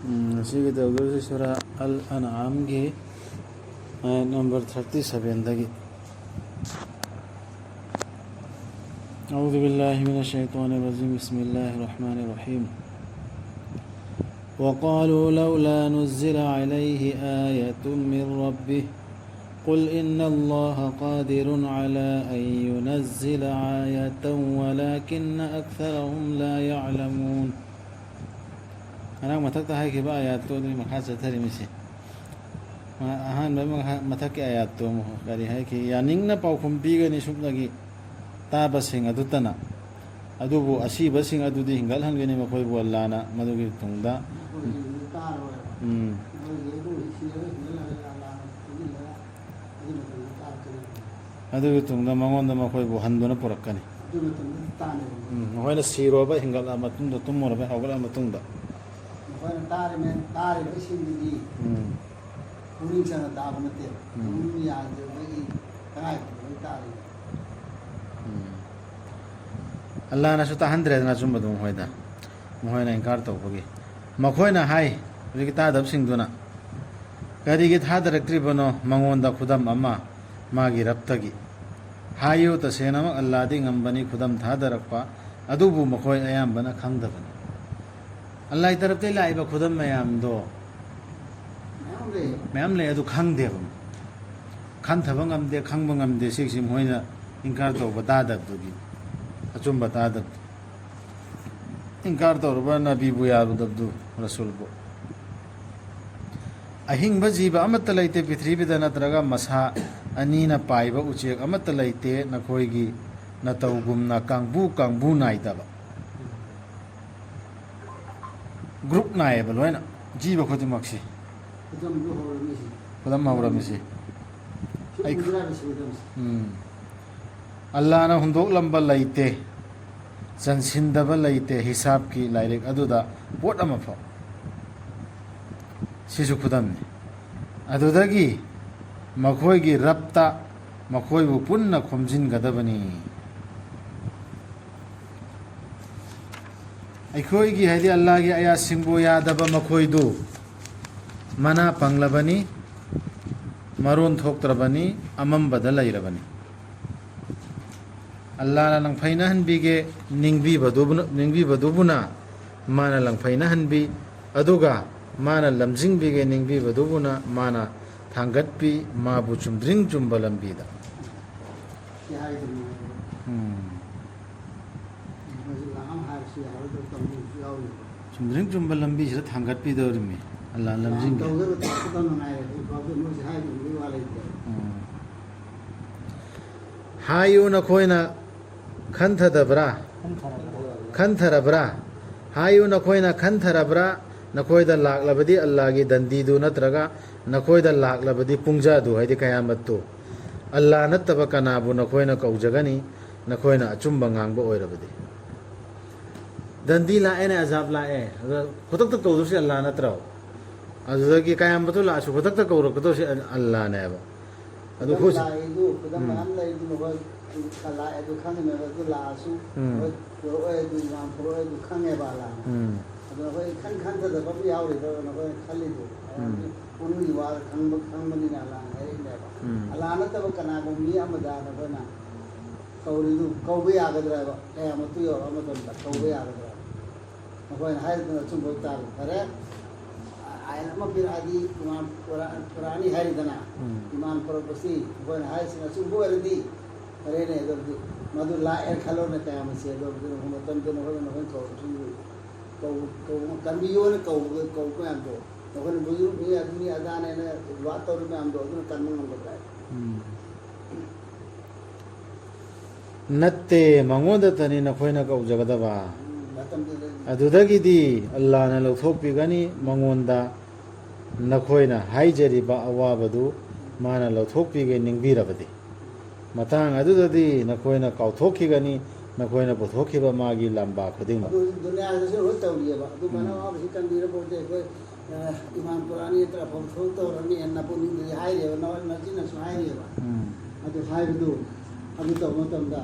Sigi Dawdursi Surah Al-An'am ki ayat number 37 dagi. أعوذ بالله من الشيطان الرجيم بسم الله الرحمن الرحيم وقالوا لولا نزل عليه آية من ربه قل إن الله قادر على أن ينزل آية ولكن أكثرهم لا يعلمون أنا متى هيك بقى آيات توني مخاصة ترمسي أهان بما متى آيات توم قالي هيك يعني نحن باوكم بيجاني شوف لقي تابسين أدوتنا أدوبو أسيبسين أدودي هنقال هنغني مخوي بولانا مدوغي توندا أدوغي توندا مغوندا مخوي بو هندونا پوركاني مخوينا سيروبا هنقال أمتوندا تموربا هوغل أمتوندا مخوينا تاري بسين دي كونين سنة تابنتين كونين يعني بيجي تغايب تاري Allah na suta 100 na chumba dum hoida mohoina inkar to bogi makhoina hai rigita dab sing duna kari gi tha directory bano mangonda khudam amma magi raptagi hayo ta sena Allah di ngambani khudam tha darakpa adubu makhoi ayam bana khangdabani Allah I tarapte lai ba khudam mayam do mayam le adu khangdebam khan thabangam de khangbangam de siksim hoina inkar to bata dab dogi أجمع بتعدد إنكار توربا نبي بويا بدبدو رسول بو أهين بجيب أمت ليته بثري بدنا ترجع مسها أنينا بايبا وشيء أمت ليته نكويجي نتوغم نكانبو نايدابا group naibal وين جيبا خدي ماكسي خدام ما ورا ميسي Allah na hundok lamba laite sansindaba laite hisab ki lairik aduda pot ama fa sisu khudam ni adudagi makhoi gi rapta makhoi bu punna khomjin gadabani aikhoi gi hadi Allah gi aya singbo yadaba makhoi du mana panglabani maron thoktrabani amam badalairabani Allah na lang fayna hanbige ningbi badubuna mana lang fayna hanbi aduga mana lamjing bige ningbi badubuna mana thangatpi ma bu chumdring chumbalambida chumdring chumbalambi sira thangatpi dorimi Allah lamjing hayu na khoina Kantharabra hayu na khoina kantharabra na khoida laklabadi Allah gi dandi du natraga na khoida laklabadi pungja du haidi kayamat to Allah nattaba kanabu na khoina kaujagani na khoina achumba ngangba oirabadi dandi la ene azab la e khotak tak kaudu si Allah natrao azagi kayamat la su khotak tak kauru ko si Allah ne ba adu khos kala edu khang me ba du la su ko edu nam pro edu khang e ba la adu hoi khan da ba bi yaw ri do na hoi khali du uni wa khang ba ni na la ai ne ba ala na ta ba kana bo mi amada na ba na kauri du kau ba ya ga dra ba e ma tu yo ma don ta kau ba ya ga dra na hoi hai du chum bo ta re ai na ma bir adi imam qurani hai dana imam pro basi hoi hai sina chum bo ri di अरे ने इधर मधुर ला एर खलो ने त्या मसे दो हम तन तन हो न को कंबियो ने को को हम दो तो ने बुजु भी आदमी अदा ने बात और में हम दो तो कन हम बताए नत्ते मंगोद तनी न खोइना को जगदबा अदुदगिदी अल्लाह न लौथोपिगनी मंगोंदा न खोइना हाइजरिबा अवाबदु माना लौथोपिगे निंगबिरबदी matang adudadi nakoina kauthokigani nakoina pothokiba magi lamba khudinga dunya se ho tawliya ba du mana wa bi kan dira bote ko imam qurani tra potho to rani enna puni di hai re na na jina su hai re ba adu hai du adu to mo tam da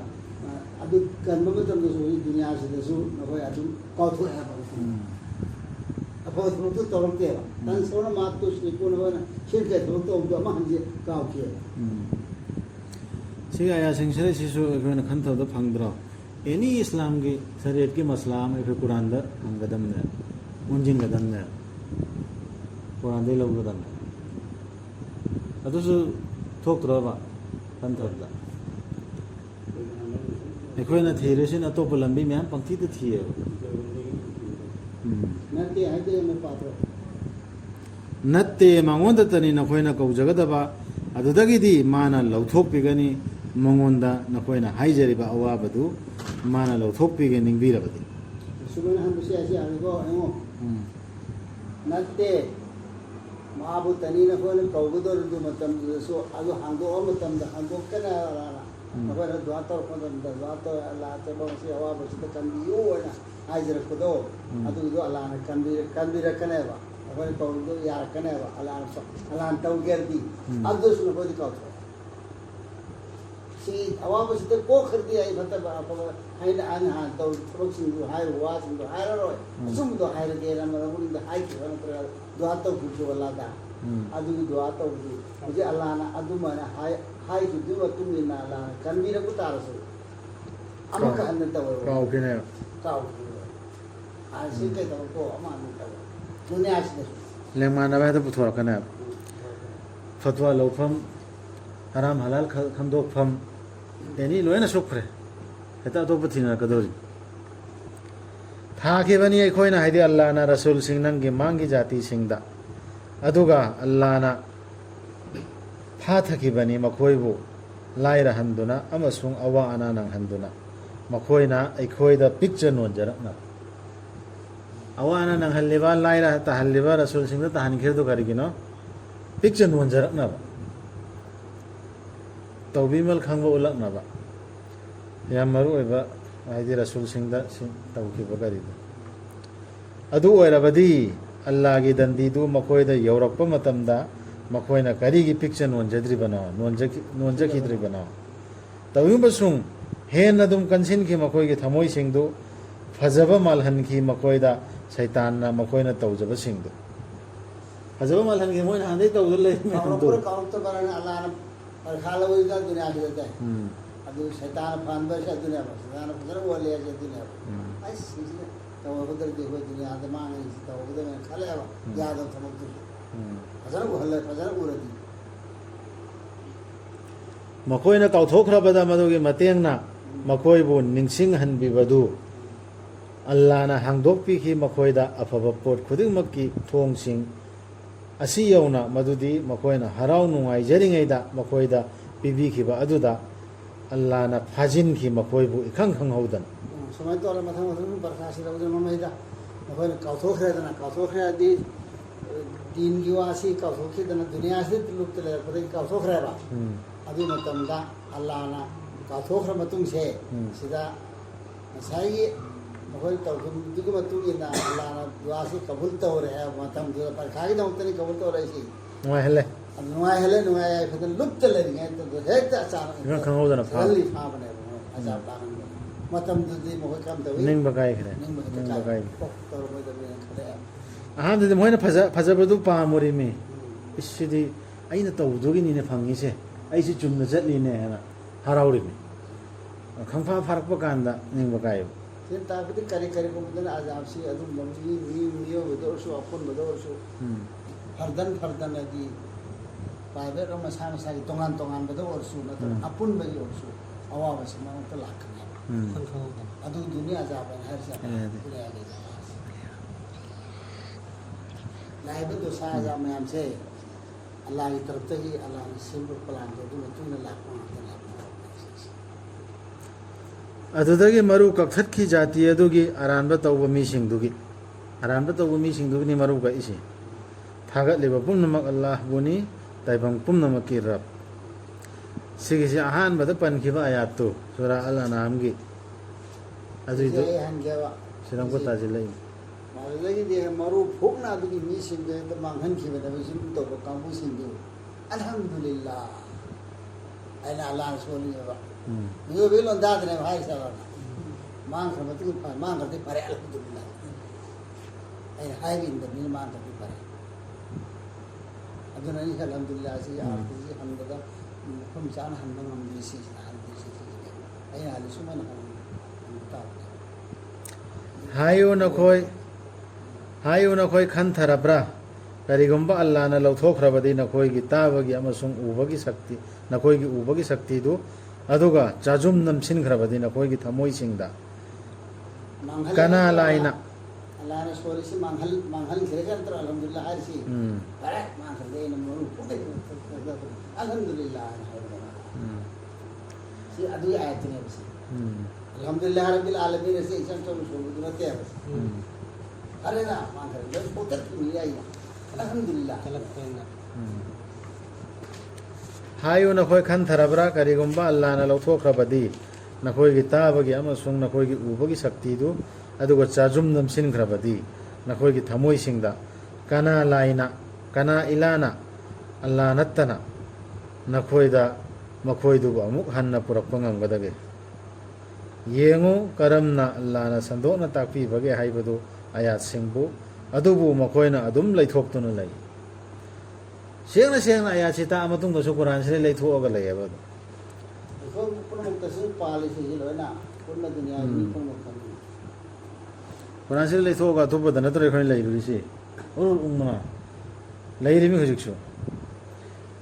adu kan mo tam da so dunya se su nakoi adu kautho ha ba अफो थोड़ा तौरते हैं तन सोना मात तो निपुण होना शिर के थोड़ा तो हम हम जी गाँव के सी आया सिंगसरे सिसु अखोना खंथौदा फंगद्रो एनी इस्लाम की शरीयत की मसला में अखो कुरान दा हमगदम ने मुंजिन गदम ने कुरान दे लौगदम ने अदुसु थोक्त्रोबा खंथौदा अखोना थीरेसिन अतोप लंबी में पंक्ति तो थी है नते है तो मैं पात्र नत्ते मंगोंदा तनी नखोइना कौजगदबा अदुदगिदी माना लौथोकपिगनी मंगोंदा नखोइना हाइजरिबा अवाबदु माना लौथोकपिगे निंगबिरबदी सुबह हम से ऐसे आगे को एमो नते माबु तनी न कोन कौगदो रु मतम सो अदु हांदो ओ मतम द हांदो कना राना अगर द्वातो कोन द द्वातो अल्लाह ते बो से अवाब से कंदियो वना हाइजर को अदु दो अल्लाह ने कंदिर कनेबा अगर कौगदो यार कनेबा अल्लाह तौ गेरदी अब्दु सुन को दिखाओ सी अवाब से को कर दिया ई मतलब आप हाइ आन हां तो थोक सिंग हाइ हुआ सिंग हाइ रो सुम दो हाइ के रन उन द हाइ के रन पर द्वातो कुछ वाला दा अदु द्वातो मुझे अल्लाह ना अदु माने हाइ जो तुम ना अल्लाह कंदिर को तारसो अमक अन्न तो काउ किने काउ आज के तो को अमान तो दुनिया से लेमाना बा तो पुथोरकना फतवा लौफम हराम हलाल खमदोकफम एनी लोयना सुखरे हेता तो पथिना कदोरी थाके बनी अखोइना हाइदि अल्लाह ना रसूल सिंह नंगे मांगी जाति सिंहदा अदुगा अल्लाह ना फाथकी बनी मखोइबु लाइरा हंदुना अमसुंग अवा अना नंग हंदुना मखोइना अखोइदा पिक्चर नोंजरकना अवा अना नंग हल्लेबा लाइरा तहल्लेबा रसूल सिंह दा तहनखिरदु करिगिनो पिक्चर नोंजरकना तौबीमल खंगबा उलकनबा याम मरु ओइबा हाइदि रसूल सिंह दा तौखिबा करिदु अदु ओइरबदी अल्लाह की दंदीदु मखोइदा यौरकपा मतमदा मखोइना करिगी पिक्चर नोंजद्रि बनाओ नोंजखिद्रि बनाओ तौबीमबसुंग हेन अदुम कंसिन की मखोइ की थमोइ सिंगदु फजबा मालहन की मखोइदा शैतान ना मखोइना तौजबा सिंगदु फजबा मालहन की मोइना हांदे तौदु ले पूरा काम तो करने अल्लाह ने और खाला वही का दुनिया की देता है अभी शैतान फांदर से दुनिया में शैतान फजर वो ले जाए दुनिया में ऐसे तो वो उधर देखो दुनिया आदमी मांगे तो वो उधर में खाले याद हो थमक तो फजर वो हल्ले फजर वो रहती मखोइना काउथोखरबदा मदुगी मतेंगना मखोइबु निंगसिंग हनबिबदु अल्लाह ना हांगदोकपिखि मखोइदा अफबा पोट खुदिंगमक्की थोंगसिंग असी यौना मदुदी मखोइना हराउ नुंगाइ जरिङैदा मखोइदा पिबिखिबा अदुदा अल्लाह ना फाजिनखि मखोइबु इखंग खंगहौदन समय तो अल्लाह मथां मथां बरखास्त रबुद ममैदा मखोइना काउथोखरेदना दीन की वासी काउथोखिदना दुनिया से लुप्त ले पदे काउथोखरेबा अभी मतमदा अल्लाह ना काउथोखर मतुंग से सिदा मसाई मखोइ तौखिदुगी मतुगी ना अल्लाह ना दुआसी कबूल तो रहे मतम जो पर खागी ना उतनी कबूल तो रही सी नुआ हेले फिर लुप्त ले गए तो हेक्ता अचानक खंगहौदना फली फाबने अजाब दान मतम दुदी मखोइ काम तो निंग बकाई खरे निंग बकाई तो मोय दमे खले अहामदि मोइना फजबदु पामुरिमि इसिदि अइना तौदुगिनिने फंगिसे अइसि चुमना चटलिने हना हराउरिमि खंफा फारकपा कांदा निंग बकाई फिर ताकि करे को मतलब अजाब से अदु मम्मी नियो बदोसु अपन बदोसु फरदन अदी प्राइवेट और मसा की तोंगान बदोसु मतलब अपन बई ओसु अवाब से मन तो लाखने अदु दुनिया अजाब है हर से दुनिया के लाइब तो साजा में हमसे अल्लाह की तरफ से ही अल्लाह ने सिंपल प्लान दे दूं तुमने लाखों अदुदगी मरु कक्थतखि जाति अदुगी अरानबा तौबा मिसिंगदुगी अरानबा तौबा मिसिंगदुगी मरु का इसे थागतलिबा पुम्नमक अल्लाह बुनी ताइबंग पुम्नमक की रब सिगिसे अहानबदा पनखिबा आयातु सूरा अल अनाम की अदुइदो सिरंको ताजिलै मालगी दे मरु फुकना दुगी मिसिंग दे त मांगहन खिबे द बिसिम तो कांबु सिंदु अल्हम्दुलिल्लाह अल्लाह अल्लाह सोलिबा यो बेलो दाद ने भाई साहब मांग करते परे अल्हम्दुलिल्लाह ꯑꯩꯅ ꯍꯥꯏꯕ ꯏꯟꯗꯕꯅꯤꯅ ꯃꯥꯅ ꯇꯧꯕꯤ ꯐꯔꯦ ꯑꯗꯨꯅ ꯑꯩ ꯑꯜꯍꯝꯗꯨꯂꯤꯜꯂꯥꯍꯁꯤ ꯑꯥꯔꯇꯤꯁꯤ ꯍꯟꯕꯗ ꯃꯐꯝ ꯆꯥꯅ ꯍꯟꯕ ꯉꯝꯗ꯭ꯔꯤꯁꯤ ꯑꯩꯅ ꯍꯥꯏꯗꯤ ꯁꯨꯃꯥꯏꯅ ꯍꯟꯕ ꯇꯥꯕꯅꯤ hayu nakoi khantarabra karigumba Allah na lauthokhrabadi nakoigi tabagi amasung ubagi sakti nakoigi ubagi sakti du aduga chajum namsinkhrabadi nakoigi thamoi singda kana laina Allah na sorisi manghal khregan tar alhamdulillah harisi bare manghal de na muru pude alhamdulillah si adu ayat ne basi alhamdulillah rabbil alamin se isan to shobu durate bas अरे ना मान कर जब पुत्र मिल आई अल्हम्दुलिल्लाह hayu nakoi khantarabra karigumba Allah na lauthokhrabadi nakoigi tabagi amasung nakoigi ubagi sakti du aduga chajum namsinkhrabadi nakoigi thamoi singda kana laina kana ilana Allah nattana nakoida makoidu amuk hanna purakpa ngamgadage yengu karamna Allah na sandona takpi bage haibadu ayat singbu adubu makoina adum leithoktuna lei sengna ayat sita amatung da Quran sile leithoga lei abadu so pun muktasim policy hi loina pun dunia ni pun muktam Quran sile leithoga thuba da natore khoi lei risi urul umma lei rimi hujiksu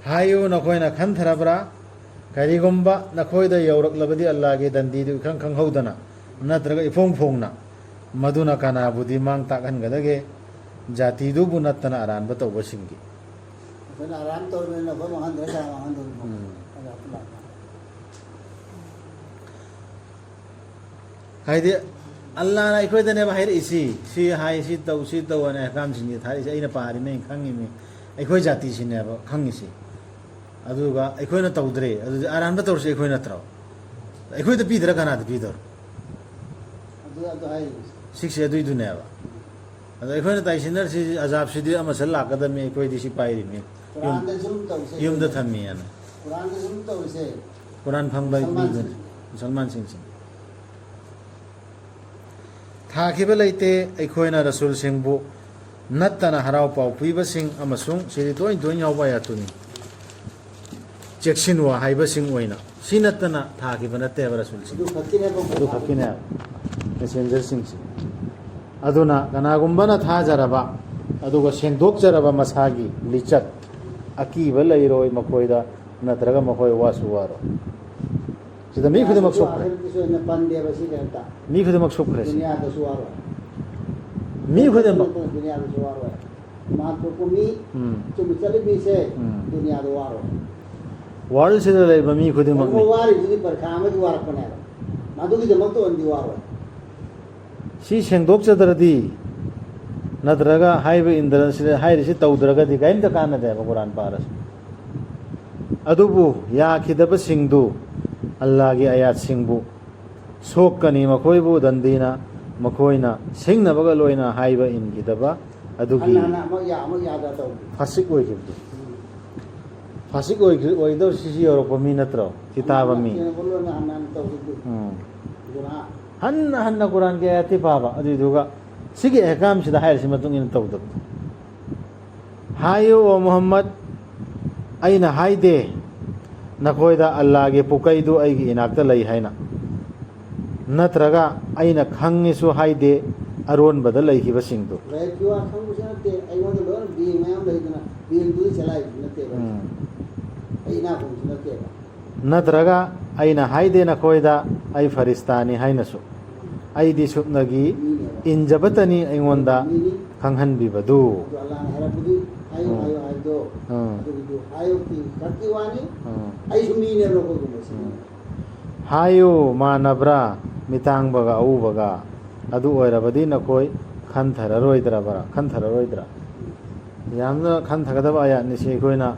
hayu nakoina khantarabra karigomba nakoida yawraklabadi Allah ge dandi du khang haudana natraga ifong phongna maduna kana budi mang takan gadage jati du bunattana aran bato basingi kana aran tor me na ko mahan dre ka mahan dur ko haide Allah na ikoi dane ba hair isi si hai si tau ane kam singi thari si aina pari me khangi me ikoi jati sine ba khangi si aduga ikoi na taudre adu aran bato se ikoi na trao ikoi da pidra kana da pidor adu hai sikse adui duneba ada ikhoina taisinner si azab sidi ama salla kadami ikoi disi pairi me Quran da zum taw se yum da thammi ana Quran da zum taw se Quran phangbai bi Salman Singh thakiba leite ikhoina Rasul Singh bu nattana harau pau piba sing amasung siri toin yawa ya tuni cheksinwa haiba sing oina sinattana thakiba natte Rasul Singh du khakine messenger sing aduna kanagumbana thajaraba aduga sengdokjaraba masagi lichat akiba leiroi makoida natraga makoi wasuwaro sida mi khude maksuk mi khude maksuk khres dunia da suwaro mi khude dunia da suwaro ma ko mi chum chali bi se dunia da waro world sida leiba mi khude mak ko wari ji par khama ji war ko ne madu gi jamak to andi waro si sengdokjadradi natraga haiba indra sida hairisi taudraga di kaim da kana de Quran paras adubu ya khidaba singdu Allah gi ayat singbu sokkani makoibu dandina makoina singna baga loina haiba in gidaba adugi ana ma ya da taw fasik oi gibdu fasik oi do sisi yorok mi natro kitaba mi bolo na anan taw guna hanna Quran ge ayati baba adu duga sigi ehkam sida hair simatung in tawdab hayo o Muhammad aina haide nakoida Allah ge pukaidu aigi inakta lai haina natraga aina khangi su haide aron badal lai ki basingdu rai kiwa khangu sanate ai mo do bi mayam lai dina bi du chalai nate ba ai na ko nate ba natraga aina haide nakoida ai faristani hainasu ai di supnagi injabatani aingonda khanghan bibadu Allah na harabudu ayo do do ayo ki katiwani ai sumi ne ro ko gumosi hayo manabra mitang baga au baga adu oirabadi nakoi khanthararoidra yamna khanthagada aya ni se koina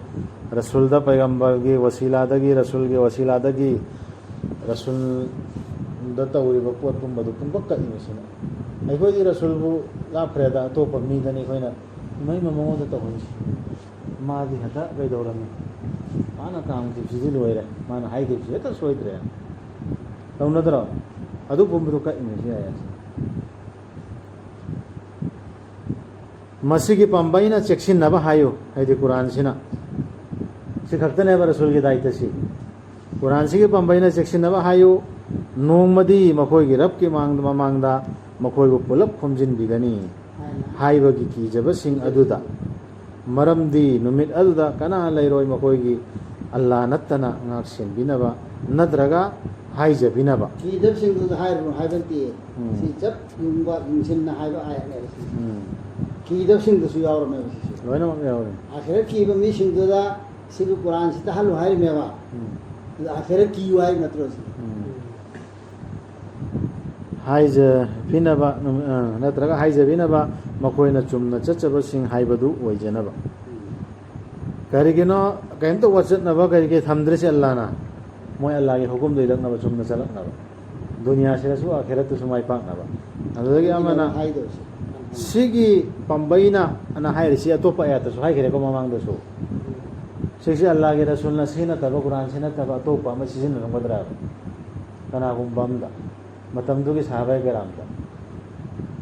rasul da paigambar gi wasila dagi rasul da tawri ba pot pum badu pum bakka imisina ai koi di rasul bu la freda to pa mi dani koina mai mamongo da tawni ma di hada bai dorami mana kam di siji loire mana hai di siji ta soidre taunadra adu pum bu ka imisi aya ꯃꯁꯤꯒꯤ ꯄꯥꯝꯕꯩꯅ ꯆꯦꯛꯁꯤꯟꯅꯕ ꯍꯥꯏꯌꯨ ꯍꯥꯏꯗꯤ ꯀꯨꯔꯥꯟꯁꯤꯅ ꯁꯤ ꯈꯛꯇꯅꯦꯕ ꯔꯁꯨꯜꯒꯤ ꯗꯥꯏꯇꯁꯤ ꯀꯨꯔꯥꯟꯁꯤꯒꯤ ꯄꯥꯝꯕꯩꯅ ꯆꯦꯛꯁꯤꯟꯅꯕ ꯍꯥꯏꯌꯨ ꯅꯣꯡꯃꯗꯤ ꯃꯈꯣꯏꯒꯤ ꯔꯕꯀꯤ ꯃꯃꯥꯡꯗ ꯃꯈꯣꯏꯕꯨ ꯄꯨꯂꯞ ꯈꯣꯝꯖꯤꯟꯕꯤꯒꯅꯤ ꯍꯥꯏꯕꯒꯤ ꯀꯤꯖꯕꯁꯤꯡ ꯑꯗꯨꯗ ꯃꯔꯝꯗꯤ ꯅꯨꯃꯤꯠ ꯑꯗꯨꯗ ꯀꯅꯥ ꯂꯩꯔꯣꯏ ꯃꯈꯣꯏꯒꯤ ꯑꯜꯂꯥ ꯅꯠꯇꯅ ꯉꯥꯛ ꯁꯦꯟꯕꯤꯅꯕ ꯅꯠꯇ꯭ꯔꯒ ꯍꯥꯏꯖꯕꯤꯅꯕ ꯀꯤꯗꯕꯁꯤꯡꯗꯨꯗ ꯍꯥꯏꯔꯨꯅꯨ ꯍꯥꯏꯕꯗꯤ ꯁꯤ ꯆꯞ ꯌꯨꯡꯕ ꯌꯨꯡꯁꯤꯟꯅ ꯍꯥꯏꯕ ꯑꯥꯌꯠꯅꯦꯕ ꯁꯤ ꯀꯤꯗꯕꯁꯤꯡꯗꯨꯁꯨ ꯌꯥꯎꯔꯝꯃꯦꯕ ꯁꯤꯁꯨ ꯂꯣꯏꯅꯃꯛ ꯌꯥꯎꯔꯦ ꯑꯥꯈꯤꯔꯠ ꯀꯤꯕ ꯃꯤꯁꯤꯡꯗꯨꯗ ꯁꯤꯕꯨ ꯀꯨꯔꯥꯟꯁꯤ ꯇꯥꯍꯜꯂꯨ ꯍꯥꯏꯔꯤꯃꯦꯕ ꯑꯗꯨ ꯑꯥꯈꯤꯔꯠ ꯀꯤꯌꯨ ꯍꯥꯏꯕ ꯅꯠꯇ꯭ꯔꯣ ꯁꯤ ꯍꯥꯏꯖꯕꯤꯅꯕ ꯅꯠꯇ꯭ꯔꯒ ꯍꯥꯏꯖꯕꯤꯅꯕ ꯃꯈꯣꯏꯅ ꯆꯨꯝꯅ ꯆꯠꯆꯕꯁꯤꯡ ꯍꯥꯏꯕꯗꯨ ꯑꯣꯏꯖꯅꯕ ꯀꯔꯤꯒꯤꯅꯣ ꯀꯔꯤꯝꯇ ꯋꯥꯆꯠꯅꯕ ꯀꯔꯤꯒꯤ ꯊꯝꯗ꯭ꯔꯤꯁꯤ ꯑꯜꯂꯥꯅ ꯃꯣꯏ ꯑꯜꯂꯥꯒꯤ ꯍꯨꯀꯨꯝꯗꯨ ꯏꯜꯂꯛꯅꯕ ꯆꯨꯝꯅ ꯆꯠꯂꯛꯅꯕ ꯗꯨꯅꯤꯌꯥꯁꯤꯗꯁꯨ ꯑꯥꯈꯤꯔꯠꯇꯁꯨ ꯃꯥꯏ ꯄꯥꯛꯅꯕ ꯑꯗꯨꯗꯒꯤ ꯑꯃꯅ ꯍꯥꯏꯗꯧꯁꯤ ꯁꯤꯒꯤ ꯄꯥꯝꯕꯩꯅ ꯑꯅ ꯍꯥꯏꯔꯤꯁꯤ ꯑꯇꯣꯞꯄ ꯑꯌꯥꯠꯇꯁꯨ ꯍꯥꯏꯈ꯭ꯔꯦꯀꯣ ꯃꯃꯥꯡꯗꯁꯨ ꯁꯤꯁꯤ ꯑꯜꯂꯥꯒꯤ ꯔꯁꯨꯜꯅ ꯁꯤ ꯅꯠꯇꯕ ꯀꯨꯔꯥꯟꯁꯤ ꯅꯠꯇꯕ ꯑꯇꯣꯞꯄ ꯑꯃ ꯁꯤꯖꯤꯟꯅꯔꯝꯒꯗ꯭ꯔꯥ ꯀꯅꯥꯒꯨꯝꯕ ꯑꯝꯗ ꯃꯇꯝꯗꯨꯒꯤ ꯁꯥꯍꯥꯕꯥ ꯀꯔꯥꯝꯗ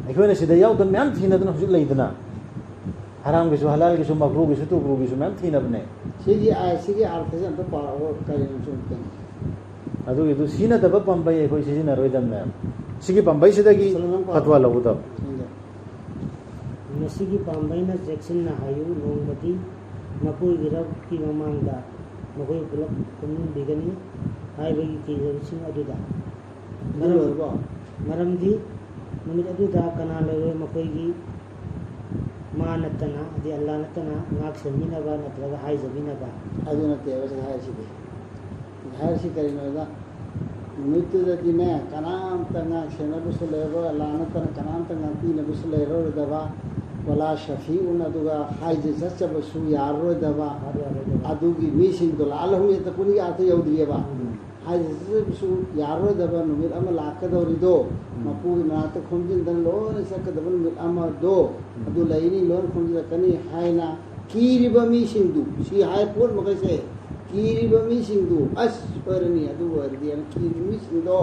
ꯑꯩꯈꯣꯏꯅ ꯁꯤꯗ ꯌꯥꯎꯗꯕ ꯃꯌꯥꯝ ꯊꯤꯅꯗꯅ ꯍꯧꯖꯤꯛ ꯂꯩꯗꯅ ꯍꯔꯥꯝꯒꯤꯁꯨ ꯍꯂꯥꯜꯒꯤꯁꯨ ꯃꯀ꯭ꯔꯨꯒꯤꯁꯨ ꯇꯨꯀ꯭ꯔꯨꯒꯤꯁꯨ ꯃꯌꯥꯝ ꯊꯤꯅꯕꯅꯦ ꯁꯤꯒꯤ ꯑꯥꯔꯊꯁꯦ ꯑꯝꯇ ꯄꯥꯔꯛꯑꯣ ꯀꯔꯤꯅꯣ ꯁꯨꯝ ꯑꯗꯨꯒꯤꯗꯨ ꯁꯤ ꯅꯠꯇꯕ ꯄꯥꯝꯕꯩ ꯑꯩꯈꯣꯏ ꯁꯤꯖꯤꯟꯅꯔꯣꯏꯗꯕꯅꯦꯕ ꯁꯤꯒꯤ ꯄꯥꯝꯕꯩꯁꯤꯗꯒꯤ ꯐꯠꯋꯥ ꯂꯧꯒꯗꯕ ꯃꯁꯤꯒꯤ ꯄꯥꯝꯕꯩꯅ ꯆꯦꯛꯁꯤꯟꯅ ꯍꯥꯏꯌꯨ ꯅꯣꯡꯃꯗꯤ ꯃꯈꯣꯏꯒꯤ ꯔꯕꯀꯤ ꯃꯃꯥꯡꯗ ꯃꯈꯣꯏ ꯄꯨꯂꯞ ꯈꯨꯝꯕꯤꯒꯅꯤ ꯍꯥꯏꯕꯒꯤ ꯀꯤꯖꯕꯁꯤꯡ ꯑꯗꯨꯗ ꯃꯔꯝꯗꯤ ꯅꯨꯃꯤꯠ ꯑꯗꯨꯗ ꯀꯅꯥ ꯂꯩꯔꯣꯏ ꯃꯈꯣꯏꯒꯤ ꯃꯥ ꯅꯠꯇꯅ ꯍꯥꯏꯗꯤ ꯑꯜꯂꯥ ꯅꯠꯇꯅ ꯉꯥꯛ ꯁꯦꯟꯕꯤꯅꯕ ꯅꯠꯇ꯭ꯔꯒ ꯍꯥꯏꯖꯕꯤꯅꯕ ꯑꯗꯨ ꯅꯠꯇꯦꯕ ꯁꯤꯗ ꯍꯥꯏꯔꯤꯁꯤꯗꯤ ꯍꯥꯏꯔꯤꯁꯤ ꯀꯔꯤꯅꯣꯗ ꯅꯨꯃꯤꯠꯇꯨꯗꯗꯤꯅꯦ ꯀꯅꯥꯝꯇ ꯉꯥꯛ ꯁꯦꯟꯅꯕꯁꯨ ꯂꯩꯔꯣꯏ ꯑꯜꯂꯥ ꯅꯠꯇꯅ ꯀꯅꯥꯝꯇ ꯉꯥꯛꯄꯤꯅꯕꯁꯨ ꯂꯩꯔꯔꯣꯏꯗꯕ ꯋꯥꯂꯥ ꯁꯐꯤꯎꯟ ꯑꯗꯨꯒ ꯍꯥꯏꯖ ꯆꯠꯆꯕꯁꯨ ꯌꯥꯔꯔꯣꯏꯗꯕ ꯑꯗꯨꯒꯤ ꯃꯤꯁꯤꯡꯗꯣ ꯂꯥꯜꯂꯍꯨꯝ ꯌꯦꯠꯇꯀꯨꯟꯒꯤ ꯑꯥꯔꯊ ꯌꯧꯗ꯭ꯔꯤꯑꯕ ꯍꯥꯏꯖ ꯆꯠꯆꯕꯁꯨ ꯌꯥꯔꯔꯣꯏꯗꯕ ꯅꯨꯃꯤꯠ ꯑꯃ ꯂꯥꯛꯀꯗꯧꯔꯤꯗꯣ ꯃꯄꯨꯒꯤ ꯃꯅꯥꯛꯇ ꯈꯣꯝꯖꯤꯟꯗꯅ ꯂꯣꯏꯅ ꯆꯠꯀꯗꯕ ꯅꯨꯃꯤꯠ ꯑꯃꯗꯣ ꯑꯗꯨ ꯂꯩꯅꯤ ꯂꯣꯏꯅ ꯈꯣꯝꯖꯤꯜꯂꯛꯀꯅꯤ ꯍꯥꯏꯅ ꯀꯤꯔꯤꯕ ꯃꯤꯁꯤꯡꯗꯨ ꯁꯤ ꯍꯥꯏ ꯄꯣꯠ ꯃꯈꯩꯁꯦ ꯀꯤꯔꯤꯕ ꯃꯤꯁꯤꯡꯗꯨ ꯑꯁ ꯑꯣꯏꯔꯅꯤ ꯑꯗꯨ ꯑꯣꯏꯔꯗꯤ ꯀꯤꯔꯤꯕ ꯃꯤꯁꯤꯡꯗꯣ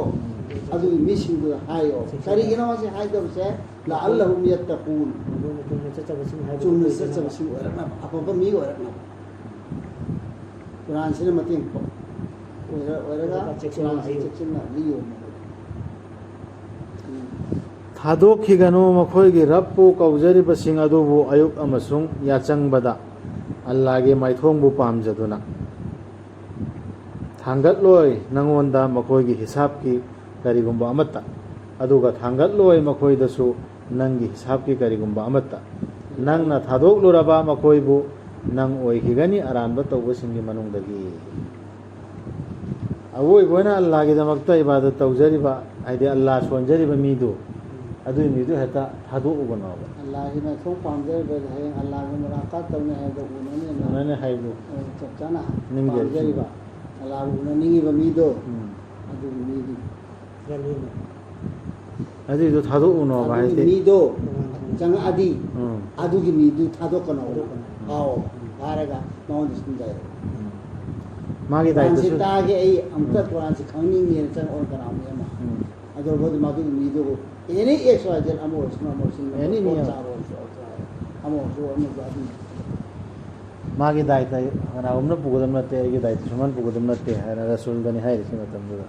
ꯑꯗꯨꯒꯤ ꯃꯤꯁꯤꯡꯗꯨꯗ ꯍꯥꯏꯌꯣ ꯀꯔꯤꯒꯤꯅꯣ ꯃꯁꯤ ꯍꯥꯏꯗꯕꯁꯦ ꯂa'allahum yattaqun ꯆꯨꯝꯅ ꯆꯠꯆꯕꯁꯤꯡ ꯍꯥꯏꯕ ꯆꯨꯝꯅ ꯆꯠꯆꯕꯁꯤꯡ ꯑꯣꯏꯔꯛꯅꯕ ꯑꯐꯕ ꯃꯤ ꯑꯣꯏꯔꯛꯅꯕ ꯀꯨꯔꯥꯟꯁꯤꯅ ꯃꯇꯦꯡ ꯑꯣꯏꯔꯒ ꯀꯨꯔꯥꯟꯁꯤ ꯆꯦꯛꯁꯤꯟꯅ ꯂꯤꯌꯣ ꯊꯥꯗꯣꯛꯈꯤꯒꯅꯨ ꯃꯈꯣꯏꯒꯤ ꯔꯕꯄꯨ ꯀꯧꯖꯔꯤꯕꯁꯤꯡ ꯑꯗꯨꯕꯨ ꯑꯌꯨꯛ ꯑꯃꯁꯨꯡ ꯌꯥꯆꯪꯕꯗ ꯑꯜꯂꯥꯒꯤ ꯃꯥꯏꯊꯣꯡꯕꯨ ꯄꯥꯝꯖꯗꯨꯅ ꯊꯥꯡꯒꯠꯂꯣꯏ ꯅꯪꯉꯣꯟꯗ ꯃꯈꯣꯏꯒꯤ ꯍꯤꯁꯥꯕꯀꯤ ꯀꯔꯤꯒꯨꯝꯕ ꯑꯃꯠꯇ ꯑꯗꯨꯒ ꯊꯥꯡꯒꯠꯂꯣꯏ ꯃꯈꯣꯏꯗꯁꯨ ꯅꯪꯒꯤ ꯍꯤꯁꯥꯕꯀꯤ ꯀꯔꯤꯒꯨꯝꯕ ꯑꯃꯠꯇ ꯅꯪꯅ ꯊꯥꯗꯣꯛꯂꯨꯔꯕ ꯃꯈꯣꯏꯕꯨ ꯅꯪ ꯑꯣꯏꯈꯤꯒꯅꯤ ꯑꯔꯥꯟꯕ ꯇꯧꯕꯁꯤꯡꯒꯤ ꯃꯅꯨꯡꯗꯒꯤ ꯑꯋꯣꯏꯕ ꯑꯣꯏꯅ ꯑꯜꯂꯥꯒꯤꯗꯃꯛꯇ ꯏꯕꯥꯗꯠ ꯇꯧꯖꯔꯤꯕ ꯍꯥꯏꯗꯤ ꯑꯜꯂꯥ ꯁꯣꯟꯖꯔꯤꯕ ꯃꯤꯗꯨ ꯑꯗꯨꯒꯤ ꯃꯤꯗꯨ ꯍꯦꯛꯇ ꯊꯥꯗꯣꯛꯎꯒꯅꯣꯕ ꯑꯜꯂꯥꯒꯤ ꯃꯊꯧ ꯄꯥꯝꯖꯔꯤꯕ ꯍꯌꯦꯡ ꯑꯜꯂꯥꯒꯤ ꯃꯨꯂꯥꯀꯥꯠ ꯇꯧꯅꯤ ꯍꯥꯏꯕꯗꯣ ꯑꯗꯨꯃꯥꯏꯅ ꯍꯥꯏꯕꯗꯨ ꯆꯞ ꯆꯥꯅ ꯅꯤꯡꯖꯔꯤ. ꯄꯥꯝꯖꯔꯤꯕ ꯑꯜꯂꯥꯕꯨ ꯎꯅꯅꯤꯡꯉꯤꯕ ꯃꯤꯗꯣ ꯑꯗꯨꯒꯤ ꯃꯤꯗꯤ ꯑꯗꯨꯏꯗꯨ ꯊꯥꯗꯣꯛꯎꯅꯣꯕ ꯑꯗꯨꯒꯤ ꯍꯥꯏꯗꯤ ꯃꯤꯗꯣ ꯆꯪꯉꯛꯑꯗꯤ ꯑꯗꯨꯒꯤ ꯃꯤꯗꯨ ꯊꯥꯗꯣꯛꯀꯅꯣ ꯑꯥꯎ ꯍꯥꯏꯔꯒ ꯃꯉꯣꯟꯗ ꯁꯤꯟꯖꯔꯦ ꯃꯥꯒꯤ ꯀꯨꯔꯥꯟꯁꯤ ꯗꯥꯏꯇꯁꯨ ꯇꯥꯒꯦ ꯑꯩ ꯑꯝꯇ ꯀꯨꯔꯥꯟꯁꯤ ꯈꯪꯅꯤꯡꯉꯦꯅ ꯆꯪꯉꯛꯑꯣ ꯀꯅꯥ ꯃꯤ ꯑꯃ ꯑꯗꯨꯕꯨꯗꯤ ꯃꯗꯨꯒꯤ ꯃꯤꯗꯨꯕꯨ ꯑꯦꯅꯤ ꯑꯦꯛꯁ ꯋꯥꯏ ꯖꯦꯠ ꯑꯃ ꯑꯣꯏꯔꯁꯨ ꯑꯃ ꯑꯣꯏꯔꯁꯨ Any ꯄꯣꯠ ꯃꯤ ꯆꯥꯕ ꯑꯣꯏꯔꯁꯨ ꯑꯃ ꯑꯣꯏꯔꯁꯨ ꯑꯃꯁꯨ ꯑꯗꯨꯝ ꯃꯥꯒꯤ ꯗꯥꯏꯇ ꯀꯅꯥꯒꯨꯝꯕꯅ ꯄꯨꯒꯗꯕ ꯅꯠꯇꯦ ꯑꯩꯒꯤ ꯗꯥꯏꯇ ꯁꯨꯃꯥꯏꯅ ꯄꯨꯒꯗꯕ ꯅꯠꯇꯦ ꯍꯥꯏꯅ ꯔꯁꯨꯜꯗꯅꯤ ꯍꯥꯏꯔꯤꯁꯤ ꯃꯇꯝꯗꯨꯗ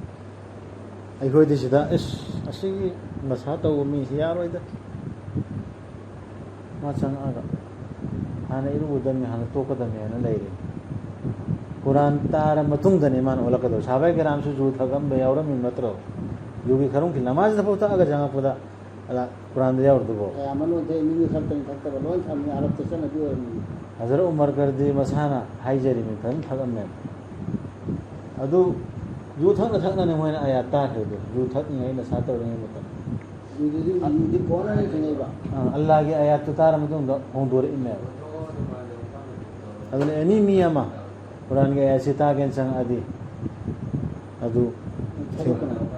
ꯑꯩꯈꯣꯏꯗꯤ ꯁꯤꯗ ꯑꯁꯤꯒꯤ ꯃꯁꯥ ꯇꯧꯕ ꯃꯤꯁꯤ ꯌꯥꯔꯣꯏꯗ ꯃꯥ ꯆꯪꯉꯛꯑꯒ ꯍꯥꯟꯅ ꯏꯔꯨꯒꯗꯕꯅꯤ ꯍꯥꯟꯅ ꯇꯣꯛꯀꯗꯕꯅꯤ ꯍꯥꯏꯅ ꯂꯩꯔꯤ ꯀꯨꯔꯥꯟ ꯇꯥꯔ ꯃꯇꯨꯡꯗꯅꯤ ꯃꯥꯅ ꯑꯣꯜꯂꯛꯀꯗꯕ ꯁꯥꯍꯥꯕꯥ ꯀꯤꯔꯥꯝꯁꯨ ꯖꯨ ꯊꯛꯑꯝꯕ ꯌꯥꯎꯔꯝꯃꯤ ꯅꯠꯇ꯭ꯔꯣ ꯌꯨꯒꯤ ꯈꯔꯨꯡꯈꯤ ꯅꯃꯥꯖꯗ ꯐꯥꯎ ꯊꯛꯑꯒ ꯆꯪꯉꯛꯄꯗ ꯀꯨꯔꯥꯟꯗ ꯌꯥꯎꯔꯗꯨꯕꯣ ꯀꯌꯥꯃꯅꯣ ꯃꯤ ꯈꯛꯇꯅꯤ ꯊꯛꯇꯕ ꯂꯣꯏ ꯊꯝꯃꯤ ꯑꯔꯕꯇ ꯆꯠꯅꯕꯤ ꯑꯣꯏꯔꯝꯃꯤ ꯍꯖꯔꯠ ꯎꯃꯔ ꯒꯔꯗꯤ ꯃꯁꯥꯅ ꯍꯥꯏꯖꯔꯤꯃꯤ ꯐꯖꯅ ꯊꯛꯑꯝꯃꯦ ꯑꯗꯨ ꯌꯨ ꯊꯛꯅ ꯊꯛꯅꯅꯦ ꯃꯣꯏꯅ ꯑꯌꯥꯠ ꯇꯥꯈ꯭ꯔꯤꯗꯣ ꯌꯨ ꯊꯛꯅꯤꯡꯉꯩ ꯅꯁꯥ ꯇꯧꯔꯤꯉꯩ ꯃꯇꯝ ꯌꯨꯗꯤ ꯀꯣꯟꯅꯅꯤ ꯈꯪꯉꯛꯏꯕ ꯑꯜꯂꯥꯒꯤ ꯑꯌꯥꯠꯇꯨ ꯇꯥꯔ ꯃꯇꯨꯡꯗ ꯍꯣꯡꯗꯣꯔꯛꯏꯃꯦꯕ ꯑꯗꯨꯅ ꯑꯦꯅꯤ ꯃꯤ ꯑꯃ ꯀꯨꯔꯥꯟꯒꯤ ꯑꯌꯥꯠꯁꯤ ꯇꯥꯒꯦꯅ ꯆꯪꯉꯛꯑꯗꯤ ꯑꯗꯨ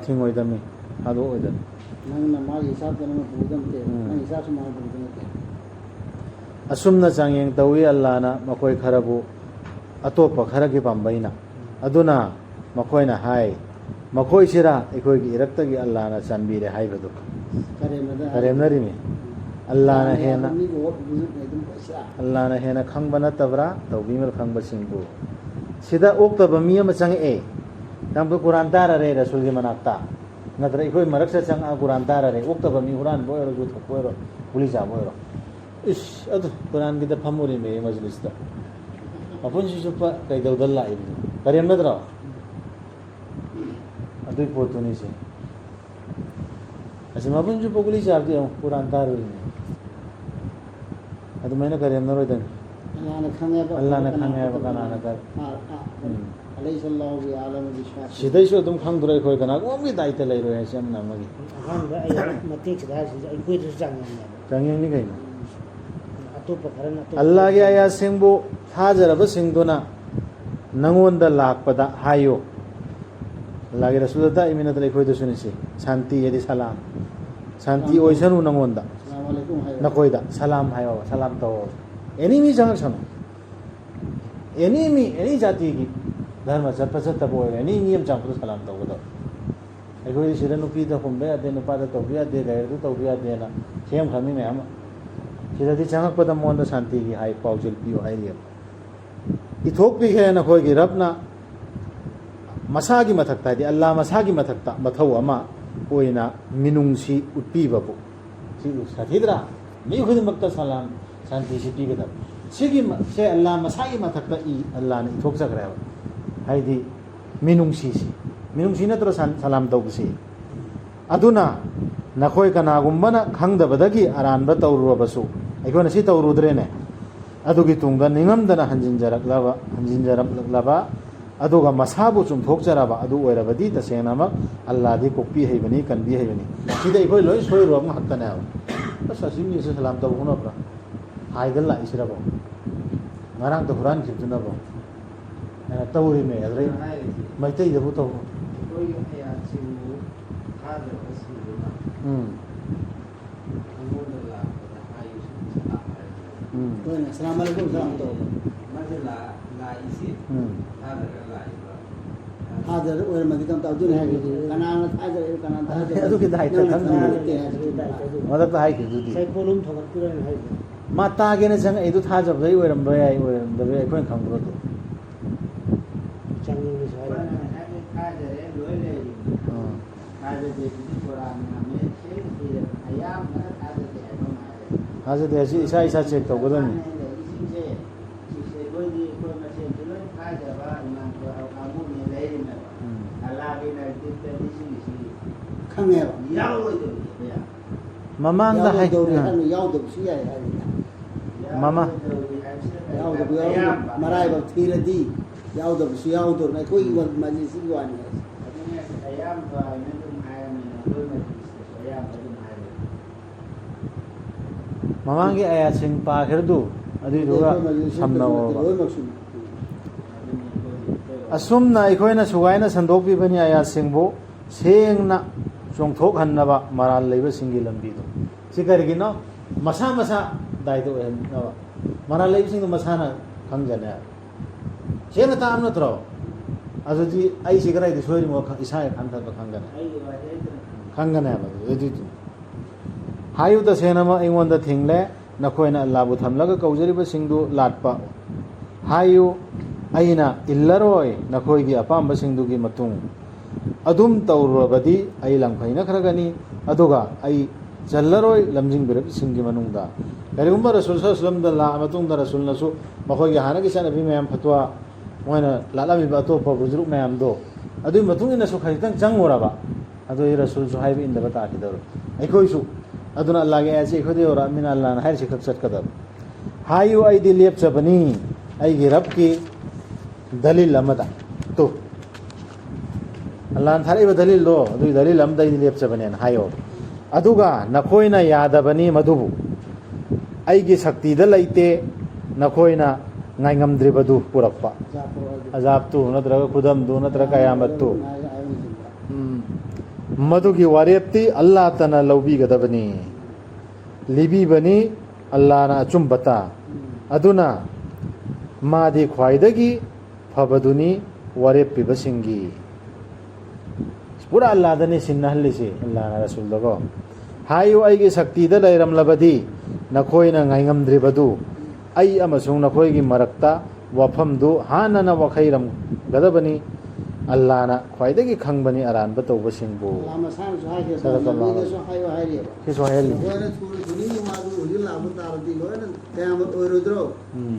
ꯊꯤꯡꯉꯣꯏꯗꯕꯅꯤ ꯊꯥꯗꯣꯛꯑꯣꯏꯗꯕꯅꯤ ꯅꯪꯅ ꯃꯥꯒꯤ ꯍꯤꯁꯥꯕꯇ ꯅꯪꯅ ꯄꯨꯒꯗꯕ ꯅꯠꯇꯦ ꯅꯪ ꯍꯤꯁꯥꯕꯁꯨ ꯃꯥꯅ ꯄꯨꯒꯗꯕ ꯅꯠꯇꯦ ꯑꯁꯨꯝꯅ ꯆꯥꯡꯌꯦꯡ ꯇꯧꯏ ꯑꯜꯂꯥꯅ ꯃꯈꯣꯏ ꯈꯔꯕꯨ ꯑꯇꯣꯞꯄ ꯈꯔꯒꯤ ꯄꯥꯝꯕꯩꯅ ꯑꯗꯨꯅ ꯃꯈꯣꯏꯅ ꯍꯥꯏ ꯃꯈꯣꯏꯁꯤꯔꯥ ꯑꯩꯈꯣꯏꯒꯤ ꯏꯔꯛꯇꯒꯤ ꯑꯜꯂꯥꯅ ꯆꯥꯟꯕꯤꯔꯦ ꯍꯥꯏꯕꯗꯨ ꯀꯔꯦꯝꯅꯔꯤꯃꯤ ꯑꯜꯂꯥꯅ ꯍꯦꯟꯅ ꯃꯤꯕꯨ ꯋꯨꯖꯨꯗꯅ ꯑꯗꯨꯝ ꯄꯩꯁꯥ ꯑꯜꯂꯥꯅ ꯍꯦꯟꯅ ꯈꯪꯕ ꯅꯠꯇꯕ꯭ꯔꯥ ꯇꯧꯕꯤꯃꯜ ꯈꯪꯕꯁꯤꯡꯕꯨ ꯁꯤꯗ ꯑꯣꯛꯇꯕ ꯃꯤ ꯑꯃ ꯆꯪꯉꯛꯑꯦ ꯅꯪꯕꯨ ꯀꯨꯔꯥꯟ ꯇꯥꯔꯔꯦ ꯔꯁꯨꯜꯒꯤ ꯃꯅꯥꯛꯇ ꯅꯠꯇ꯭ꯔꯒ ꯑꯩꯈꯣꯏ ꯃꯔꯛꯇ ꯆꯪꯉꯛꯑ ꯀꯨꯔꯥꯟ ꯇꯥꯔꯔꯦ ꯑꯣꯛꯇꯕ ꯃꯤ ꯍꯨꯔꯥꯟꯕ ꯑꯣꯏꯔꯣ ꯌꯨꯊꯛꯄ ꯑꯣꯏꯔꯣ ꯒꯨꯂꯤ ꯆꯥꯕ ꯑꯣꯏꯔꯣ ꯏꯁ ꯑꯗꯨ ꯀꯨꯔꯥꯟꯒꯤꯗ ꯐꯝꯃꯨꯔꯤꯃꯦ ꯃꯖꯂꯤꯁꯇ ꯃꯄꯨꯟꯁꯤ ꯆꯨꯞꯄ ꯀꯩꯗꯧꯗ ꯂꯥꯛꯏꯕꯅꯣ ꯀꯔꯦꯝ ꯅꯠꯇ꯭ꯔꯣ ꯑꯗꯨꯏ ꯄꯣꯠꯇꯨꯅꯤꯁꯦ ꯑꯁꯤ ꯃꯄꯨꯟ ꯆꯨꯞꯄ ꯒꯨꯂꯤ ꯆꯥꯕꯗꯤ ꯑꯃꯨꯛ ꯀꯨꯔꯥꯟ ꯇꯥꯔꯨꯔꯤꯅꯦ ꯑꯗꯨꯃꯥꯏꯅ ꯀꯔꯦꯝꯅꯔꯣꯏꯗꯅꯤ ꯑꯜꯂꯥꯅ ꯈꯪꯉꯦꯕ ꯑꯜꯂꯥꯅ ꯈꯪꯉꯦꯕ ꯀꯅꯥꯅ ꯑꯂꯩꯁ ꯑꯜꯂꯥꯍꯨ ꯕꯤꯑഅꯂම ꯕꯤಶ್ശꯥꯀꯤrin ꯁꯤꯗꯩꯁꯨ ꯑꯗꯨꯝ ꯈꯪꯗ꯭ꯔꯣ ꯑꯩꯈꯣꯏ ꯀꯅꯥꯒꯨꯝꯕꯒꯤ ꯗꯥꯏꯇ ꯂꯩꯔꯣꯏ ꯍꯥꯏꯁꯦ ꯑꯃꯅ ꯑꯃꯒꯤ ꯑꯍꯥꯟꯕ ꯑꯩ ꯃꯇꯦꯛꯁꯤꯗ ꯍꯥꯏꯔꯤꯁꯤ ꯑꯩꯈꯣꯏꯗꯁꯨ ꯆꯥꯡꯌꯦꯡꯅꯦꯕ ꯆꯪꯌꯦꯡꯅꯤ ꯀꯩꯅꯣ ꯑꯇꯣꯞꯄ ꯈꯔꯅ ꯑꯇꯣꯞꯄ ꯑꯜꯂꯥꯍꯒꯤ ꯑꯌꯥꯁꯤꯡꯕꯨ ꯊꯥꯖꯔꯕꯁꯤꯡꯗꯨꯅ ꯅꯪꯉꯣꯟꯗ ꯂꯥꯛꯄꯗ ꯍꯥꯏꯌꯨ ꯑꯜꯂꯥꯍꯒꯤ ꯔꯁꯨꯜꯗ ꯇꯥꯛꯏꯃꯤ ꯅꯠꯇ꯭ꯔ ꯑꯩꯈꯣꯏꯗꯁꯨꯅꯤꯁꯤ ꯁꯥꯟꯇꯤ ꯍꯥꯏꯗꯤ ꯁꯂꯥꯝ ꯁꯥꯟꯇꯤ ꯑꯣꯏꯁꯅꯨ ꯅꯪꯉꯣꯟꯗ ꯑꯁꯁलाꯃꯨ ꯑꯂꯩꯀꯨꯝ ꯍꯥꯏꯌꯣ ꯅꯈꯣꯏꯗ ꯁꯂꯥꯝ ꯍꯥꯏꯌꯣ ꯁꯂꯥꯝ ꯇꯧꯑꯣ ꯑꯦꯅꯤ ꯃꯤ ꯆꯪꯉꯛꯁꯅꯨ ꯑꯦꯅꯤ ꯃꯤ ꯑꯦꯅꯤ ꯖꯥꯇꯤꯒꯤ ꯙꯔꯃ ꯆꯠꯄ ꯆꯠꯇꯕ ꯑꯣꯏꯔꯣ ꯑꯦꯅꯤ ꯃꯤ ꯑꯃ ꯆꯪꯉꯛꯄꯗ ꯁꯂꯥꯝ ꯇꯧꯒꯗꯕ ꯑꯩꯈꯣꯏꯗꯤ ꯁꯤꯗ ꯅꯨꯄꯤꯗ ꯍꯨꯝꯕ ꯌꯥꯗꯦ ꯅꯨꯄꯥꯗ ꯇꯧꯕ ꯌꯥꯗꯦ ꯂꯩꯔꯗꯨ ꯇꯧꯕ ꯌꯥꯗꯦꯅ ꯁꯦꯝꯈ꯭ꯔꯕꯅꯤ ꯃꯌꯥꯝ ꯑꯃ ꯁꯤꯗꯗꯤ ꯆꯪꯉꯛꯄꯗ ꯃꯉꯣꯟꯗ ꯁꯥꯟꯇꯤꯒꯤ ꯍꯥꯏ ꯄꯥꯎꯖꯦꯜ ꯄꯤꯌꯨ ꯍꯥꯏꯔꯤꯑꯕ ꯏꯊꯣꯛꯄꯤꯈ꯭ꯔꯦ ꯅꯈꯣꯏꯒꯤ ꯔꯕꯅ ꯃꯁꯥꯒꯤ ꯃꯊꯛꯇ ꯍꯥꯏꯗꯤ ꯑꯜꯂꯥ ꯃꯁꯥꯒꯤ ꯃꯊꯛꯇ ꯃꯊꯧ ꯑꯃ ꯑꯣꯏꯅ ꯃꯤꯅꯨꯡꯁꯤ ꯎꯠꯄꯤꯕꯕꯨ ꯁꯤ ꯁꯥꯊꯤꯗ꯭ꯔꯥ ꯃꯤ ꯈꯨꯗꯤꯡꯃꯛꯇ ꯁꯂꯥꯝ ꯁꯥꯟꯇꯤꯁꯤ ꯄꯤꯒꯗꯕ ꯁꯦ ꯑꯜꯂꯥ ꯃꯁꯥꯒꯤ ꯃꯊꯛꯇ ꯑꯜꯂꯥꯅ ꯏꯊꯣꯛꯆꯈ꯭ꯔꯦꯕ ꯍꯥꯏꯗꯤ ꯃꯤꯅꯨꯡꯁꯤꯁꯤ ꯃꯤꯅꯨꯡꯁꯤ ꯅꯠꯇ꯭ꯔꯣ ꯁꯂꯥꯝ ꯇꯧꯕꯁꯤ ꯑꯗꯨꯅ ꯅꯈꯣꯏ ꯀꯅꯥꯒꯨꯝꯕꯅ ꯈꯪꯗꯕꯗꯒꯤ ꯑꯔꯥꯟꯕ ꯇꯧꯔꯨꯔꯕꯁꯨ ꯑꯩꯈꯣꯏꯅ ꯁꯤ ꯇꯧꯔꯨꯗ꯭ꯔꯦꯅꯦ ꯑꯗꯨꯒꯤ ꯇꯨꯡꯗ ꯅꯤꯡꯉꯝꯗꯅ ꯍꯟꯖꯤꯟꯖꯔꯛꯂꯕ ꯑꯗꯨꯒ ꯃꯁꯥꯕꯨ ꯆꯨꯝꯊꯣꯛꯆꯔꯕ ꯑꯗꯨ ꯑꯣꯏꯔꯕꯗꯤ ꯇꯁꯦꯡꯅꯃꯛ ꯑꯜꯂꯥꯗꯤ ꯀꯣꯛꯄꯤ ꯍꯩꯕꯅꯤ ꯀꯟꯕꯤ ꯍꯩꯕꯅꯤ ꯁꯤꯗ ꯑꯩꯈꯣꯏ ꯂꯣꯏ ꯁꯣꯏꯔꯨꯕ ꯉꯥꯛꯇꯅꯦꯕ ꯑꯁ ꯑꯁꯤ ꯃꯤꯁꯦ ꯁꯂꯥꯝ ꯇꯧꯕꯅꯕ꯭ꯔꯥ ꯍꯥꯏꯗꯅ ꯂꯥꯛꯏꯁꯤꯔꯕꯣ ꯉꯔꯥꯡꯇ ꯍꯨꯔꯥꯟꯈꯤꯕꯗꯨꯅꯕꯣ ꯇꯧꯔꯤꯃꯦ ꯑꯗꯨꯗꯩ ꯃꯩꯇꯩꯗꯕꯨ ꯇꯧꯕ ꯑꯩꯈꯣꯏꯒꯤ ꯑꯌꯥꯠꯁꯤꯡꯕꯨ ꯊꯥꯖꯕꯁꯤꯡꯗꯨꯅ ꯑꯩꯉꯣꯟꯗ ꯂꯥꯛꯄꯗ ꯍꯥꯏꯌꯨꯁꯨ ꯑꯩꯈꯣꯏꯅ ꯑꯁꯁලාꯃꯨ ꯑꯂꯩꯀꯨꯝ ꯁꯂꯥꯝ ꯇꯧꯕ ꯃꯥꯁꯦ ꯂꯥꯛꯏꯁꯤ ꯊꯥꯖꯔꯒ ꯂꯥꯛꯏꯕ ꯊꯥꯖꯔ ꯑꯣꯏꯔꯝꯃꯗꯤ ꯀꯝ ꯇꯧꯗꯣꯏꯅꯤ ꯍꯥꯏꯕꯗꯤ ꯀꯅꯥꯅ ꯊꯥꯖꯔꯛꯏ ꯀꯅꯥꯅ ꯊꯥꯖꯔꯛꯏ ꯑꯗꯨꯒꯤ ꯗꯥꯏꯇ ꯃꯊꯛꯇ ꯍꯥꯏꯈꯤꯕꯗꯨꯗꯤ ꯁꯩꯄꯣꯠꯂꯨꯝ ꯊꯣꯛꯂꯛꯇꯣꯏꯔꯅ ꯍꯥꯏꯁꯦ ꯃꯥ ꯇꯥꯒꯦꯅ ꯆꯪꯉꯛꯏꯗꯨ ꯊꯥꯖꯕꯗꯩ ꯑꯣꯏꯔꯝꯕ ꯌꯥꯏ ꯑꯣꯏꯔꯝꯗꯕ ꯌꯥꯏ ꯑꯩꯈꯣꯏꯅ ꯈꯪꯕ꯭ꯔꯣꯗꯣ ꯆꯥꯡꯌꯦꯡꯅꯁꯨ ꯍꯥꯏꯔꯦ ꯊꯥꯖꯔꯦ ꯂꯣꯏ ꯂꯩꯔꯤ ꯊꯥꯖꯗꯦ ꯀꯨꯔꯥꯟꯅ ꯑꯌꯥꯝꯕꯅ ꯊꯥꯖꯗꯦ ꯍꯥꯏꯕ ꯃꯥꯜꯂꯦ ꯊꯥꯖꯗꯦ ꯑꯁꯤ ꯏꯁꯥ ꯏꯁꯥ ꯆꯦꯛ ꯇꯧꯒꯗꯕꯅꯤ ꯂꯩꯔꯤꯁꯤꯡꯁꯦ ꯁꯤꯁꯦ ꯑꯩꯈꯣꯏꯗꯤ ꯑꯩꯈꯣꯏ ꯃꯁꯦꯟꯁꯨ ꯂꯣꯏ ꯊꯥꯖꯕ ꯏꯃꯥꯟ ꯀꯥꯡꯕꯨꯅꯤ ꯂꯩꯔꯤꯅꯦꯕ ꯑꯜꯂꯥꯍꯒꯤ ꯅꯔꯇꯤꯞꯇꯗꯤ ꯁꯤꯒꯤꯁꯤ ꯈꯪꯉꯦꯕ ꯌꯥꯎꯔꯣꯏꯗꯧꯔꯤ ꯃꯃꯥꯡꯗ ꯌꯥꯎꯗꯕꯁꯨ ꯌꯥꯏ ꯍꯥꯏꯕꯅꯤ ꯃꯃꯥ ꯌꯥꯎꯗꯕ ꯃꯔꯥꯏꯕꯛ ꯊꯤꯔꯗꯤ ꯌꯥꯎꯗꯕꯁꯨ ꯌꯥꯎꯗꯧꯅ ꯑꯩꯈꯣꯏꯒꯤ ꯃꯖꯤꯁꯤꯒꯤ ꯋꯥꯅꯤ ꯑꯌꯥꯝꯕ ꯍꯥꯏꯅ ꯑꯗꯨꯝ ꯍꯥꯏꯔꯝꯃꯤꯅ ꯑꯩꯈꯣꯏ ꯃꯖꯤꯁꯇꯁꯨ ꯑꯌꯥꯝꯕ ꯑꯗꯨꯝ ꯍꯥꯏꯔꯝꯃꯤ ꯃꯃꯥꯡꯒꯤ ꯑꯌꯥꯠꯁꯤꯡ ꯄꯥꯈ꯭ꯔꯗꯨ ꯑꯗꯨꯏꯗꯨꯒ ꯁꯝꯅꯧꯕ ꯑꯁꯨꯝꯅ ꯑꯩꯈꯣꯏꯅ ꯁꯨꯒꯥꯏꯅ ꯁꯟꯗꯣꯛꯄꯤꯕꯅꯤ ꯑꯌꯥꯠꯁꯤꯡꯕꯨ ꯁꯦꯡꯅ ꯆꯣꯡꯊꯣꯛꯍꯟꯅꯕ ꯃꯔꯥꯜ ꯂꯩꯕꯁꯤꯡꯒꯤ ꯂꯝꯕꯤꯗꯣ ꯁꯤ ꯀꯔꯤꯒꯤꯅꯣ ꯃꯁꯥ ꯃꯁꯥ ꯗꯥꯏꯇ ꯑꯣꯏꯍꯟꯅꯕ ꯃꯔꯥꯜ ꯂꯩꯕꯁꯤꯡꯗꯣ ꯃꯁꯥꯅ ꯈꯪꯖꯅꯦ ꯁꯦꯡꯅ ꯇꯥꯑꯝ ꯅꯠꯇ꯭ꯔꯣ ꯑꯗꯨꯗꯤ ꯑꯩꯁꯤ ꯀꯗꯥꯏꯗ ꯁꯣꯏꯔꯤꯃꯣ ꯏꯁꯥꯒꯤ ꯈꯟꯊꯕ ꯈꯪꯒꯅꯦꯕ ꯑꯗꯨꯏꯗꯨ ꯍꯥꯏꯌꯨ ꯇꯁꯦꯡꯅꯃꯛ ꯑꯩꯉꯣꯟꯗ ꯊꯤꯡꯂꯦ ꯅꯈꯣꯏꯅ ꯑꯜꯂꯥꯕꯨ ꯊꯝꯂꯒ ꯀꯧꯖꯔꯤꯕꯁꯤꯡꯗꯨ ꯂꯥꯠꯄ ꯍꯥꯏꯌꯨ ꯑꯩꯅ ꯏꯜꯂꯔꯣꯏ ꯅꯈꯣꯏꯒꯤ ꯑꯄꯥꯝꯕꯁꯤꯡꯗꯨꯒꯤ ꯃꯇꯨꯡ ꯑꯗꯨꯝ ꯇꯧꯔꯨꯔꯕꯗꯤ ꯑꯩ ꯂꯪꯐꯩꯅꯈ꯭ꯔꯒꯅꯤ ꯑꯗꯨꯒ ꯑꯩ ꯆꯜꯂꯔꯣꯏ ꯂꯝꯖꯤꯡꯕꯤꯔꯕꯁꯤꯡꯒꯤ ꯃꯅꯨꯡꯗ ꯀꯔꯤꯒꯨꯝꯕ ꯔꯁꯨꯜ ꯁꯜꯂꯝꯗ ꯂꯥꯛꯑ ꯃꯇꯨꯡꯗ ꯔꯁꯨꯜꯅꯁꯨ ꯃꯈꯣꯏꯒꯤ ꯍꯥꯟꯅꯒꯤ ꯆꯠꯅꯕꯤ ꯃꯌꯥꯝ ꯐꯠꯋꯥ ꯃꯣꯏꯅ ꯂꯥꯠꯂꯝꯃꯤꯕ ꯑꯇꯣꯞꯄ ꯕꯨꯖꯨꯔꯨꯛ ꯃꯌꯥꯝꯗꯣ ꯑꯗꯨꯒꯤ ꯃꯇꯨꯡ ꯏꯟꯅꯁꯨ ꯈꯖꯤꯛꯇꯪ ꯆꯪꯉꯨꯔꯕ ꯑꯗꯨꯒꯤ ꯔꯁꯨꯜꯁꯨ ꯍꯥꯏꯕ ꯏꯟꯗꯕ ꯇꯥꯈꯤꯗꯧꯔꯦ ꯑꯩꯈꯣꯏꯁꯨ ꯑꯗꯨꯅ ꯑꯜꯂꯥꯍꯒꯤ ꯑꯌꯥꯠꯁꯤ ꯑꯩꯈꯣꯏꯗ ꯌꯧꯔꯛꯑꯃꯤꯅ ꯑꯜꯂꯥꯍꯅ ꯍꯥꯏꯔꯤꯁꯤ ꯈꯛ ꯆꯠꯀꯗꯕ ꯍꯥꯏꯌꯨ ꯑꯩꯗꯤ ꯂꯦꯞꯆꯕꯅꯤ ꯑꯩꯒꯤ ꯔꯕꯀꯤ ꯗꯂꯤꯜ ꯑꯃꯗ ꯇꯨ ꯑꯜꯂꯥꯍꯅ ꯊꯥꯔꯛꯏꯕ ꯗꯂꯤꯜꯗꯣ ꯑꯗꯨꯒꯤ ꯗꯂꯤꯜ ꯑꯃꯗ ꯑꯩꯗꯤ ꯂꯦꯞꯆꯕꯅꯦꯅ ꯍꯥꯏꯌꯣ ꯑꯗꯨꯒ ꯅꯈꯣꯏꯅ ꯌꯥꯗꯕꯅꯤ ꯃꯗꯨꯕꯨ ꯑꯩꯒꯤ ꯁꯛꯇꯤꯗ ꯂꯩꯇꯦ ꯅꯈꯣꯏꯅ ꯉꯥꯏꯉꯝꯗ꯭ꯔꯤꯕꯗꯨ ꯄꯨꯔꯛꯄ ꯑꯖꯥꯕꯇꯨ ꯅꯠꯇ꯭ꯔꯒ ꯈꯨꯗꯝꯗꯨ ꯅꯠꯇ꯭ꯔꯒ ꯀꯌꯥꯃꯠꯇꯨ ꯃꯗꯨꯒꯤ ꯋꯥꯔꯦꯞꯇꯤ ꯑꯜꯂꯥꯍꯇꯅ ꯂꯧꯕꯤꯒꯗꯕꯅꯤ ꯂꯤꯕꯤꯕꯅꯤ ꯑꯜꯂꯥꯍꯅ ꯑꯆꯨꯝꯕꯇ ꯑꯗꯨꯅ ꯃꯥꯗꯤ ꯈ꯭ꯋꯥꯏꯗꯒꯤ ꯐꯕꯗꯨꯅꯤ ꯋꯥꯔꯦꯞ ꯄꯤꯕꯁꯤꯡꯒꯤ ꯄꯨꯔꯥ ꯑꯜꯂꯥꯍꯗꯅꯤ ꯁꯤꯟꯅꯍꯜꯂꯤꯁꯤ ꯑꯜꯂꯥꯍꯅ ꯔꯁꯨꯜꯗꯀꯣ ꯍꯥꯏꯌꯨ ꯑꯩꯒꯤ ꯁꯛꯇꯤꯗ ꯂꯩꯔꯝꯂꯕꯗꯤ ꯅꯈꯣꯏꯅ ꯉꯥꯏꯉꯝꯗ꯭ꯔꯤꯕꯗꯨ ꯑꯩ ꯑꯃꯁꯨꯡ ꯅꯈꯣꯏꯒꯤ ꯃꯔꯛꯇ ꯋꯥꯐꯝꯗꯨ ꯍꯥꯟꯅꯅ ꯋꯥꯈꯩꯔꯝꯒꯗꯕꯅꯤ ꯑꯜꯂꯥꯅ ꯈ꯭ꯋꯥꯏꯗꯒꯤ ꯈꯪꯕꯅꯤ ꯑꯔꯥꯟꯕ ꯇꯧꯕꯁꯤꯡꯕꯨ ꯑꯜꯂꯥ ꯃꯁꯥꯅꯁꯨ ꯍꯥꯏꯈ꯭ꯔꯦ ꯁꯗꯀꯜꯂꯥꯍꯨ ꯅꯕꯤꯗꯁꯨ ꯍꯥꯏꯌꯨ ꯍꯥꯏꯔꯤꯑꯕ ꯁꯤꯁꯨ ꯍꯥꯏꯍꯜꯂꯤ ꯂꯣꯏꯅ ꯊꯨꯅꯤꯡꯕ ꯃꯥꯗꯨ ꯍꯧꯖꯤꯛ ꯂꯥꯛꯄ ꯇꯥꯔꯗꯤ ꯂꯣꯏꯅ ꯀꯌꯥꯃꯨꯛ ꯑꯣꯏꯔꯣꯏꯗ꯭ꯔꯣ